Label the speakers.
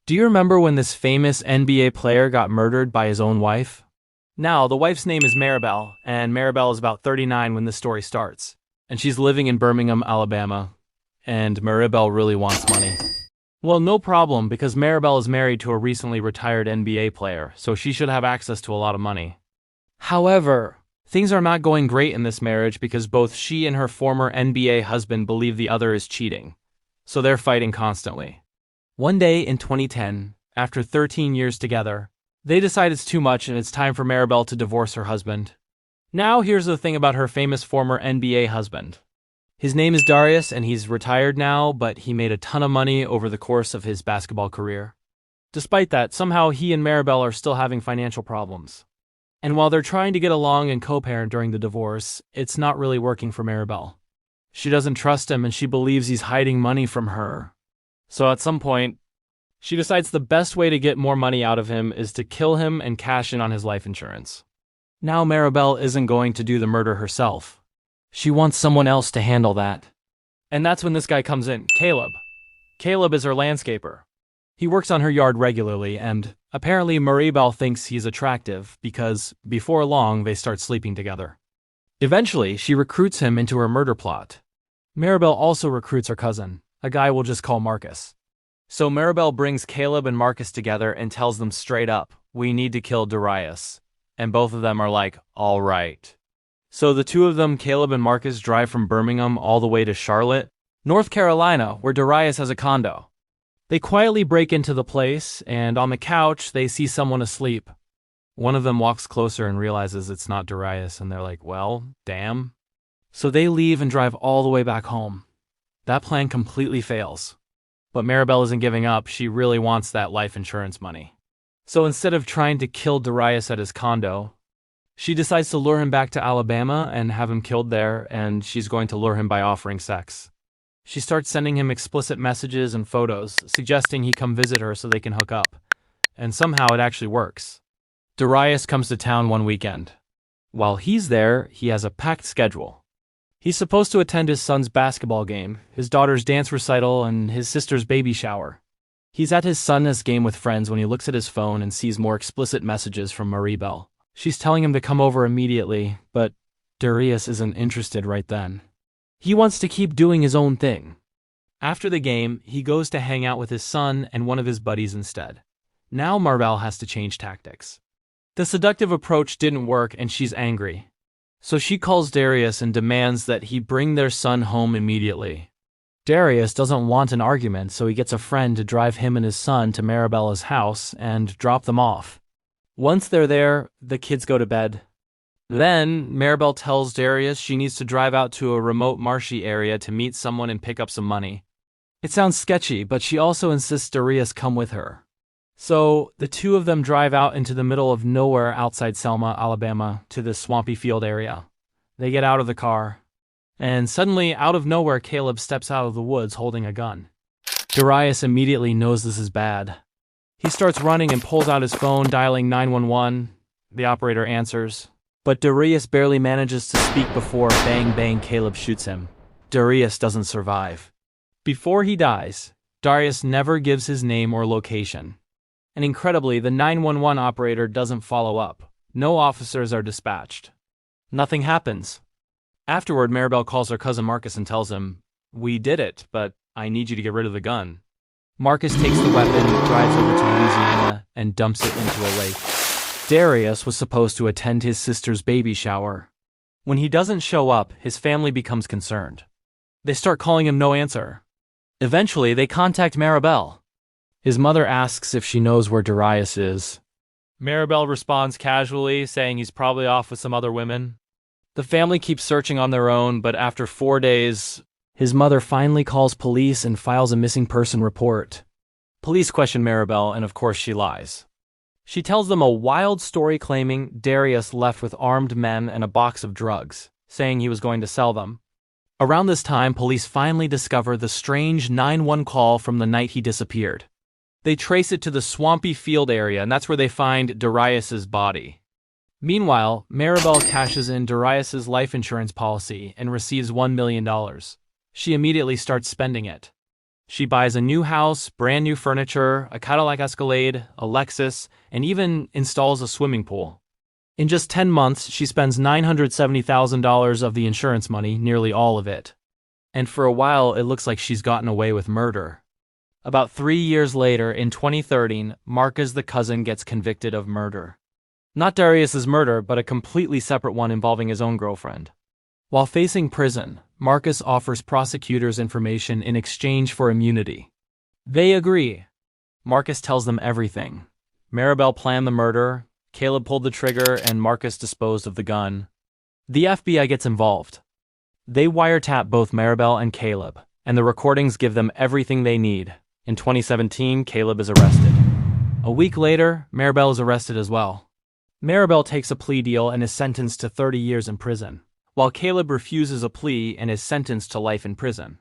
Speaker 1: Do you remember when this famous NBA player got murdered by his own wife? Now, the wife's name is Maribel, and Maribel is about 39 when this story starts. And she's living in Birmingham, Alabama. And Maribel really wants money. Well, no problem, because Maribel is married to a recently retired NBA player, so she should have access to a lot of money. However, things are not going great in this marriage because both she and her former NBA husband believe the other is cheating. So they're fighting constantly. One day in 2010, after 13 years together, they decide it's too much and it's time for Maribel to divorce her husband. Now here's the thing about her famous former NBA husband. His name is Darius and he's retired now, but he made a ton of money over the course of his basketball career. Despite that, somehow he and Maribel are still having financial problems. And while they're trying to get along and co-parent during the divorce, it's not really working for Maribel. She doesn't trust him and she believes he's hiding money from her. So at some point, she decides the best way to get more money out of him is to kill him and cash in on his life insurance. Now Maribel isn't going to do the murder herself. She wants someone else to handle that. And that's when this guy comes in, Caleb. Caleb is her landscaper. He works on her yard regularly, and apparently Maribel thinks he's attractive because, before long, they start sleeping together. Eventually, she recruits him into her murder plot. Maribel also recruits her cousin, a guy we'll just call Marcus. So Maribel brings Caleb and Marcus together and tells them straight up, we need to kill Darius. And both of them are like, all right. So the two of them, Caleb and Marcus, drive from Birmingham all the way to Charlotte, North Carolina, where Darius has a condo. They quietly break into the place, and on the couch, they see someone asleep. One of them walks closer and realizes it's not Darius, and they're like, well, damn. So they leave and drive all the way back home. That plan completely fails. But Maribel isn't giving up. She really wants that life insurance money. So instead of trying to kill Darius at his condo, she decides to lure him back to Alabama and have him killed there, and she's going to lure him by offering sex. She starts sending him explicit messages and photos, suggesting he come visit her so they can hook up. And somehow it actually works. Darius comes to town one weekend. While he's there, he has a packed schedule. He's supposed to attend his son's basketball game, his daughter's dance recital, and his sister's baby shower. He's at his son's game with friends when he looks at his phone and sees more explicit messages from Maribel. She's telling him to come over immediately, but Darius isn't interested right then. He wants to keep doing his own thing. After the game, he goes to hang out with his son and one of his buddies instead. Now Maribel has to change tactics. The seductive approach didn't work and she's angry. So she calls Darius and demands that he bring their son home immediately. Darius doesn't want an argument, so he gets a friend to drive him and his son to Maribella's house and drop them off. Once they're there, the kids go to bed. Then, Maribel tells Darius she needs to drive out to a remote marshy area to meet someone and pick up some money. It sounds sketchy, but she also insists Darius come with her. So, the two of them drive out into the middle of nowhere outside Selma, Alabama, to this swampy field area. They get out of the car, and suddenly, out of nowhere, Caleb steps out of the woods holding a gun. Darius immediately knows this is bad. He starts running and pulls out his phone, dialing 911. The operator answers, but Darius barely manages to speak before bang bang Caleb shoots him. Darius doesn't survive. Before he dies, Darius never gives his name or location. And incredibly, the 911 operator doesn't follow up. No officers are dispatched. Nothing happens. Afterward, Maribel calls her cousin Marcus and tells him, we did it, but I need you to get rid of the gun. Marcus takes the weapon, drives over to Louisiana, and dumps it into a lake. Darius was supposed to attend his sister's baby shower. When he doesn't show up, his family becomes concerned. They start calling him no answer. Eventually, they contact Maribel. His mother asks if she knows where Darius is. Maribel responds casually, saying he's probably off with some other women. The family keeps searching on their own, but after 4 days, his mother finally calls police and files a missing person report. Police question Maribel, and of course she lies. She tells them a wild story claiming Darius left with armed men and a box of drugs, saying he was going to sell them. Around this time, police finally discover the strange 911 call from the night he disappeared. They trace it to the swampy field area, and that's where they find Darius's body. Meanwhile, Maribel cashes in Darius's life insurance policy and receives $1 million. She immediately starts spending it. She buys a new house, brand new furniture, a Cadillac Escalade, a Lexus, and even installs a swimming pool. In just 10 months, she spends $970,000 of the insurance money, nearly all of it. And for a while, it looks like she's gotten away with murder. About 3 years later, in 2013, Marcus the cousin gets convicted of murder. Not Darius's murder, but a completely separate one involving his own girlfriend. While facing prison, Marcus offers prosecutors information in exchange for immunity. They agree. Marcus tells them everything. Maribel planned the murder, Caleb pulled the trigger, and Marcus disposed of the gun. The FBI gets involved. They wiretap both Maribel and Caleb, and the recordings give them everything they need. In 2017, Caleb is arrested. A week later, Maribel is arrested as well. Maribel takes a plea deal and is sentenced to 30 years in prison, while Caleb refuses a plea and is sentenced to life in prison.